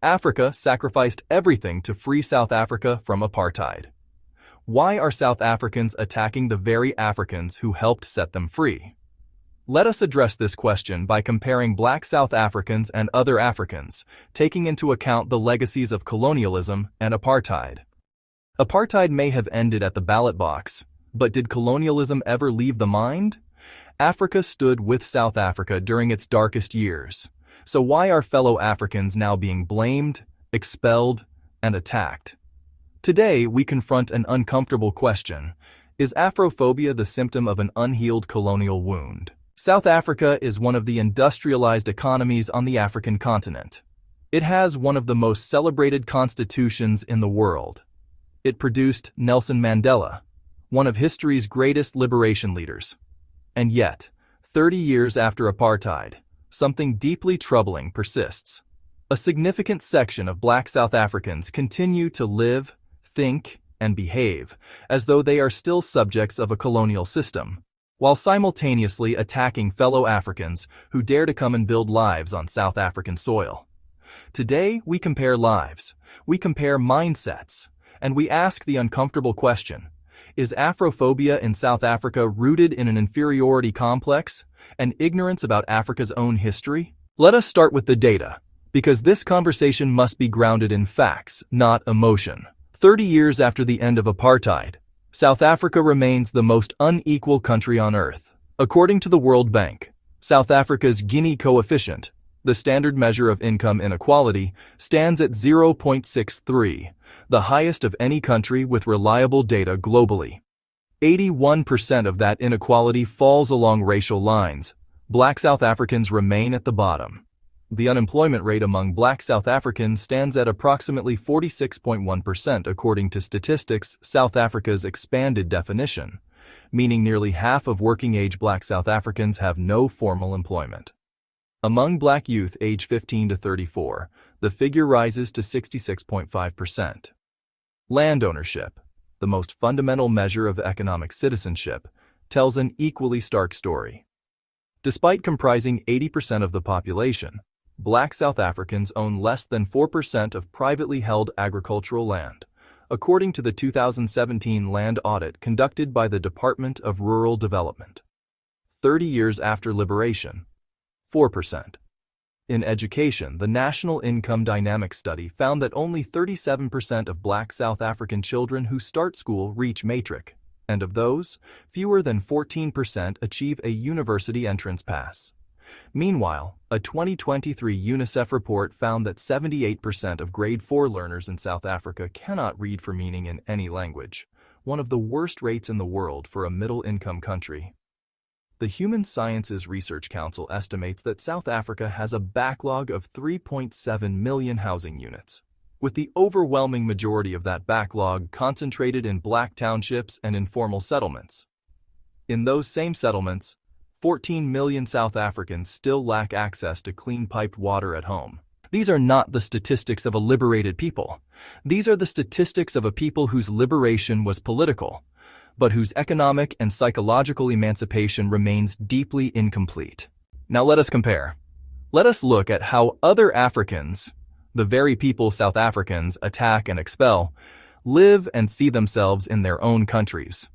Africa sacrificed everything to free South Africa from apartheid. Why are South Africans attacking the very Africans who helped set them free? Let us address this question by comparing Black South Africans and other Africans, taking into account the legacies of colonialism and apartheid. Apartheid may have ended at the ballot box, but did colonialism ever leave the mind? Africa stood with South Africa during its darkest years. So why are fellow Africans now being blamed, expelled, and attacked? Today, we confront an uncomfortable question. Is Afrophobia the symptom of an unhealed colonial wound? South Africa is one of the industrialized economies on the African continent. It has one of the most celebrated constitutions in the world. It produced Nelson Mandela, one of history's greatest liberation leaders. And yet, 30 years after apartheid, something deeply troubling persists. A significant section of Black South Africans continue to live, think, and behave as though they are still subjects of a colonial system, while simultaneously attacking fellow Africans who dare to come and build lives on South African soil. Today, we compare lives, we compare mindsets, and we ask the uncomfortable question: is Afrophobia in South Africa rooted in an inferiority complex and ignorance about Africa's own history? Let us start with the data, because this conversation must be grounded in facts, not emotion. 30 years after the end of apartheid, South Africa remains the most unequal country on earth. According to the World Bank, South Africa's Gini coefficient, the standard measure of income inequality, stands at 0.63, the highest of any country with reliable data globally. 81% of that inequality falls along racial lines. Black South Africans remain at the bottom. The unemployment rate among Black South Africans stands at approximately 46.1% according to Statistics South Africa's expanded definition, meaning nearly half of working-age Black South Africans have no formal employment. Among Black youth age 15 to 34, the figure rises to 66.5%. Land ownership, the most fundamental measure of economic citizenship, tells an equally stark story. Despite comprising 80% of the population, Black South Africans own less than 4% of privately held agricultural land, according to the 2017 land audit conducted by the Department of Rural Development. 30 years after liberation, 4%. In education, the National Income Dynamics Study found that only 37% of Black South African children who start school reach matric, and of those, fewer than 14% achieve a university entrance pass. Meanwhile, a 2023 UNICEF report found that 78% of grade 4 learners in South Africa cannot read for meaning in any language, one of the worst rates in the world for a middle-income country. The Human Sciences Research Council estimates that South Africa has a backlog of 3.7 million housing units, with the overwhelming majority of that backlog concentrated in Black townships and informal settlements. In those same settlements, 14 million South Africans still lack access to clean piped water at home. These are not the statistics of a liberated people. These are the statistics of a people whose liberation was political, but whose economic and psychological emancipation remains deeply incomplete. Now let us compare. Let us look at how other Africans, the very people South Africans attack and expel, live and see themselves in their own countries.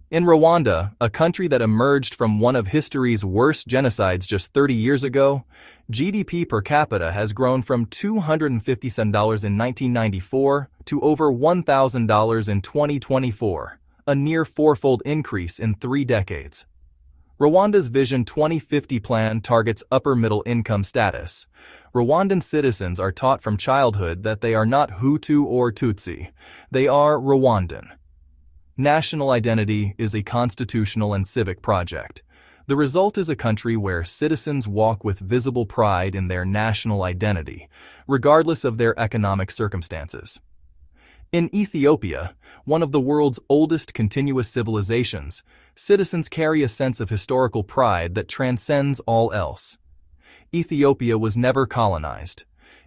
In Rwanda, a country that emerged from one of history's worst genocides just 30 years ago, GDP per capita has grown from $257 in 1994 to over $1,000 in 2024, a near fourfold increase in 3 decades. Rwanda's Vision 2050 plan targets upper-middle income status. Rwandan citizens are taught from childhood that they are not Hutu or Tutsi, they are Rwandan. National identity is a constitutional and civic project. The result is a country where citizens walk with visible pride in their national identity, regardless of their economic circumstances. In Ethiopia, one of the world's oldest continuous civilizations, citizens carry a sense of historical pride that transcends all else. Ethiopia was never colonized.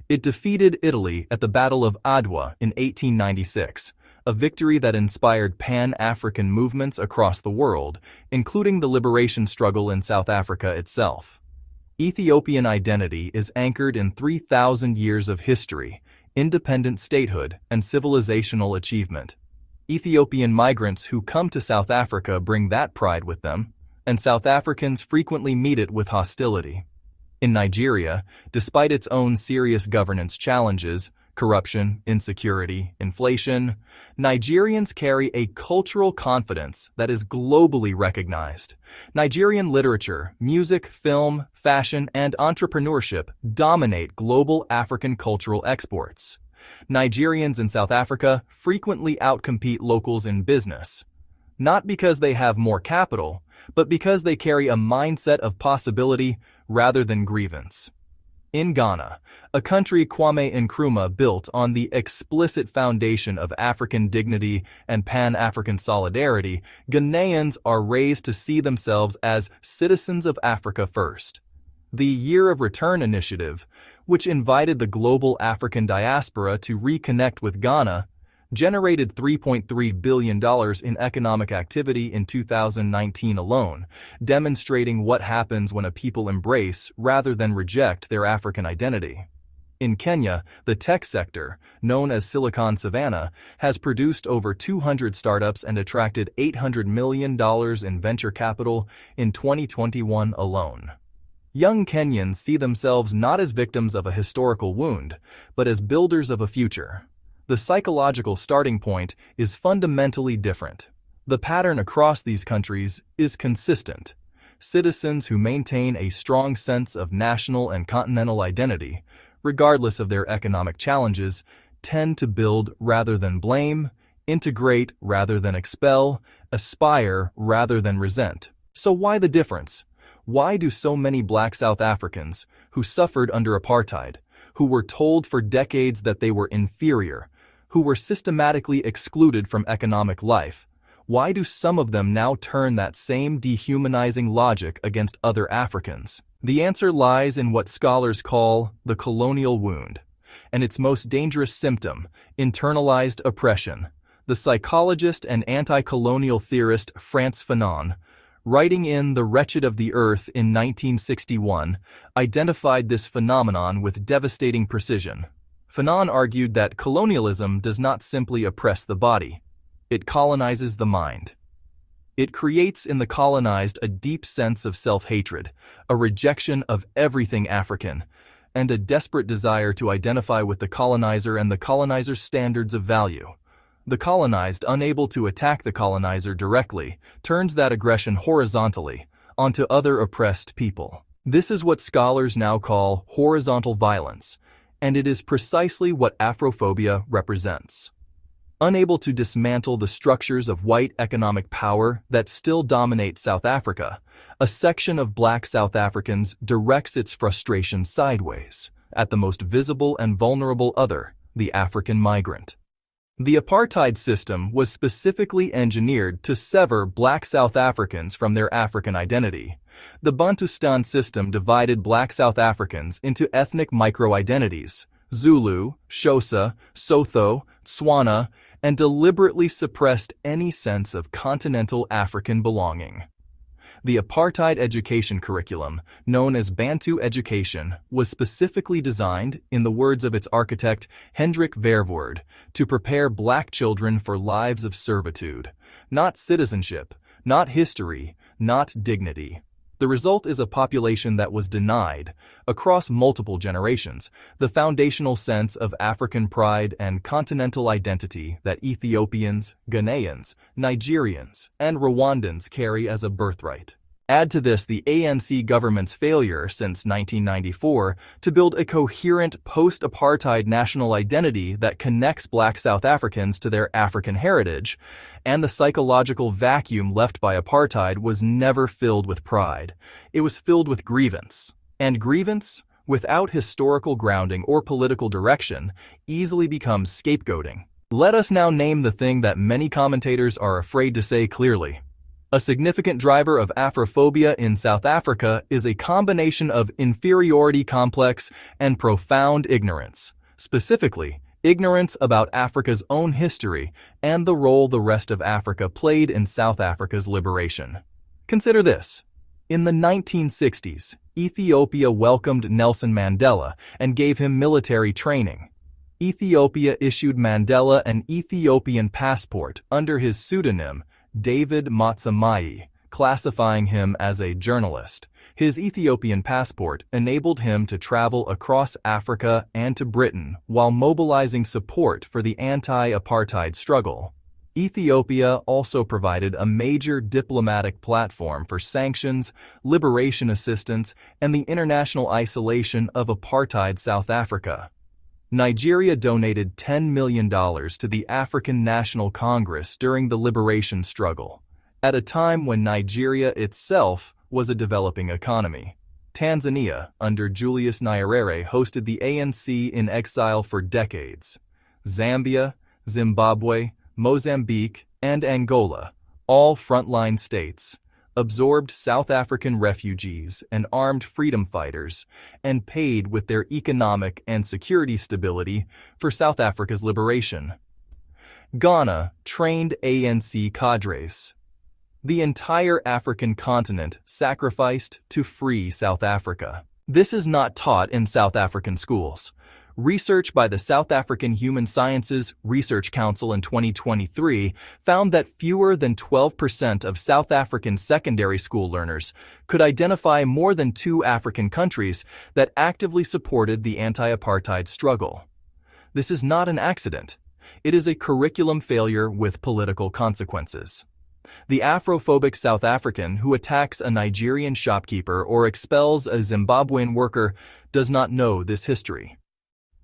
It defeated Italy at the Battle of Adwa in 1896, a victory that inspired Pan-African movements across the world, including the liberation struggle in South Africa itself. Ethiopian identity is anchored in 3,000 years of history, independent statehood, and civilizational achievement. Ethiopian migrants who come to South Africa bring that pride with them, and South Africans frequently meet it with hostility. In Nigeria, despite its own serious governance challenges, corruption, insecurity, inflation, Nigerians carry a cultural confidence that is globally recognized. Nigerian literature, music, film, fashion, and entrepreneurship dominate global African cultural exports. Nigerians in South Africa frequently outcompete locals in business, not because they have more capital, but because they carry a mindset of possibility rather than grievance. In Ghana, a country Kwame Nkrumah built on the explicit foundation of African dignity and Pan-African solidarity, Ghanaians are raised to see themselves as citizens of Africa first. The Year of Return initiative, which invited the global African diaspora to reconnect with Ghana, generated $3.3 billion in economic activity in 2019 alone, demonstrating what happens when a people embrace rather than reject their African identity. In Kenya, the tech sector, known as Silicon Savannah, has produced over 200 startups and attracted $800 million in venture capital in 2021 alone. Young Kenyans see themselves not as victims of a historical wound, but as builders of a future. The psychological starting point is fundamentally different. The pattern across these countries is consistent. Citizens who maintain a strong sense of national and continental identity, regardless of their economic challenges, tend to build rather than blame, integrate rather than expel, aspire rather than resent. So why the difference? Why do so many Black South Africans, who suffered under apartheid, who were told for decades that they were inferior, who were systematically excluded from economic life, why do some of them now turn that same dehumanizing logic against other Africans? The answer lies in what scholars call the colonial wound, and its most dangerous symptom, internalized oppression. The psychologist and anti-colonial theorist Frantz Fanon, writing in The Wretched of the Earth in 1961, identified this phenomenon with devastating precision. Fanon argued that colonialism does not simply oppress the body, it colonizes the mind. It creates in the colonized a deep sense of self-hatred, a rejection of everything African, and a desperate desire to identify with the colonizer and the colonizer's standards of value. The colonized, unable to attack the colonizer directly, turns that aggression horizontally onto other oppressed people. This is what scholars now call horizontal violence, and it is precisely what Afrophobia represents. Unable to dismantle the structures of white economic power that still dominate South Africa, a section of Black South Africans directs its frustration sideways, at the most visible and vulnerable other, the African migrant. The apartheid system was specifically engineered to sever Black South Africans from their African identity. The Bantustan system divided Black South Africans into ethnic micro-identities, Zulu, Xhosa, Sotho, Tswana, and deliberately suppressed any sense of continental African belonging. The apartheid education curriculum, known as Bantu education, was specifically designed, in the words of its architect Hendrik Verwoerd, to prepare Black children for lives of servitude, not citizenship, not history, not dignity. The result is a population that was denied, across multiple generations, the foundational sense of African pride and continental identity that Ethiopians, Ghanaians, Nigerians, and Rwandans carry as a birthright. Add to this the ANC government's failure since 1994 to build a coherent post-apartheid national identity that connects Black South Africans to their African heritage, and the psychological vacuum left by apartheid was never filled with pride. It was filled with grievance. And grievance, without historical grounding or political direction, easily becomes scapegoating. Let us now name the thing that many commentators are afraid to say clearly. A significant driver of Afrophobia in South Africa is a combination of inferiority complex and profound ignorance, specifically, ignorance about Africa's own history and the role the rest of Africa played in South Africa's liberation. Consider this. In the 1960s, Ethiopia welcomed Nelson Mandela and gave him military training. Ethiopia issued Mandela an Ethiopian passport under his pseudonym, David Matsamai, classifying him as a journalist. His Ethiopian passport enabled him to travel across Africa and to Britain while mobilizing support for the anti-apartheid struggle. Ethiopia also provided a major diplomatic platform for sanctions, liberation assistance, and the international isolation of apartheid South Africa. Nigeria donated $10 million to the African National Congress during the liberation struggle, at a time when Nigeria itself was a developing economy. Tanzania, under Julius Nyerere, hosted the ANC in exile for decades. Zambia, Zimbabwe, Mozambique, and Angola, all frontline states, absorbed South African refugees and armed freedom fighters and paid with their economic and security stability for South Africa's liberation. Ghana trained ANC cadres. The entire African continent sacrificed to free South Africa. This is not taught in South African schools. Research by the South African Human Sciences Research Council in 2023 found that fewer than 12% of South African secondary school learners could identify more than 2 African countries that actively supported the anti-apartheid struggle. This is not an accident. It is a curriculum failure with political consequences. The Afrophobic South African who attacks a Nigerian shopkeeper or expels a Zimbabwean worker does not know this history.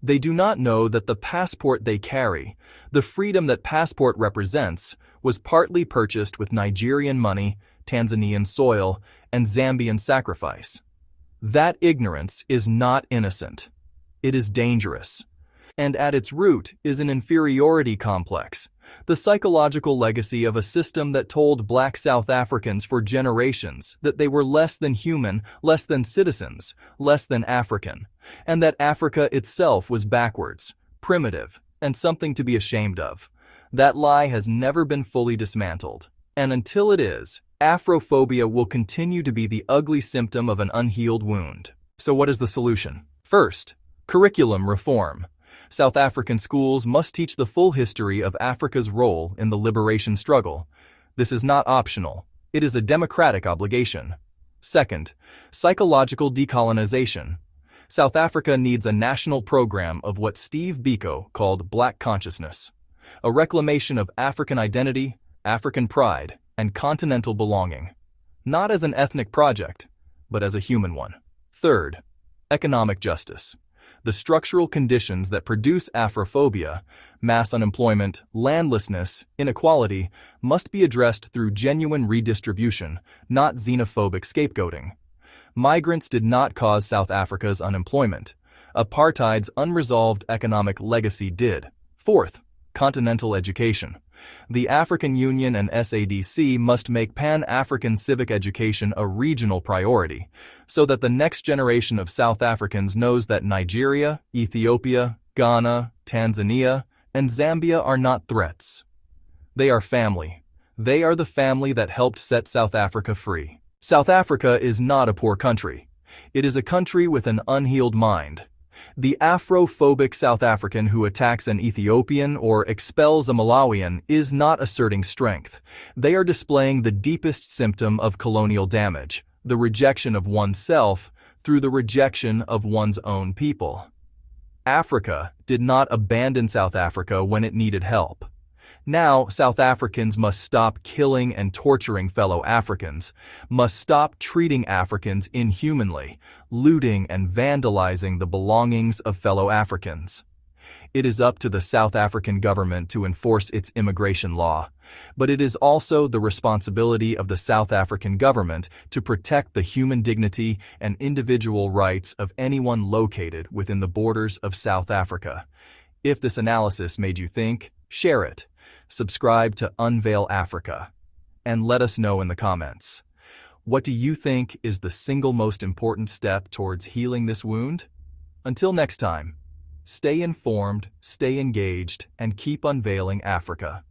They do not know that the passport they carry, the freedom that passport represents, was partly purchased with Nigerian money, Tanzanian soil, and Zambian sacrifice. That ignorance is not innocent. It is dangerous. And at its root is an inferiority complex, the psychological legacy of a system that told Black South Africans for generations that they were less than human, less than citizens, less than African, and that Africa itself was backwards, primitive, and something to be ashamed of. That lie has never been fully dismantled, and until it is, Afrophobia will continue to be the ugly symptom of an unhealed wound. So what is the solution? First, curriculum reform. South African schools must teach the full history of Africa's role in the liberation struggle. This is not optional. It is a democratic obligation. Second, psychological decolonization. South Africa needs a national program of what Steve Biko called Black consciousness, a reclamation of African identity, African pride, and continental belonging, not as an ethnic project, but as a human one. Third, economic justice. The structural conditions that produce Afrophobia, mass unemployment, landlessness, inequality, must be addressed through genuine redistribution, not xenophobic scapegoating. Migrants did not cause South Africa's unemployment. Apartheid's unresolved economic legacy did. Fourth, continental education. The African Union and SADC must make Pan-African civic education a regional priority, so that the next generation of South Africans knows that Nigeria, Ethiopia, Ghana, Tanzania, and Zambia are not threats. They are family. They are the family that helped set South Africa free. South Africa is not a poor country. It is a country with an unhealed mind. The Afrophobic South African who attacks an Ethiopian or expels a Malawian is not asserting strength. They are displaying the deepest symptom of colonial damage, the rejection of oneself through the rejection of one's own people. Africa did not abandon South Africa when it needed help. Now, South Africans must stop killing and torturing fellow Africans, must stop treating Africans inhumanly, looting and vandalizing the belongings of fellow Africans. It is up to the South African government to enforce its immigration law, but it is also the responsibility of the South African government to protect the human dignity and individual rights of anyone located within the borders of South Africa. If this analysis made you think, share it. Subscribe to Unveil Africa, and let us know in the comments. What do you think is the single most important step towards healing this wound? Until next time, stay informed, stay engaged, and keep unveiling Africa.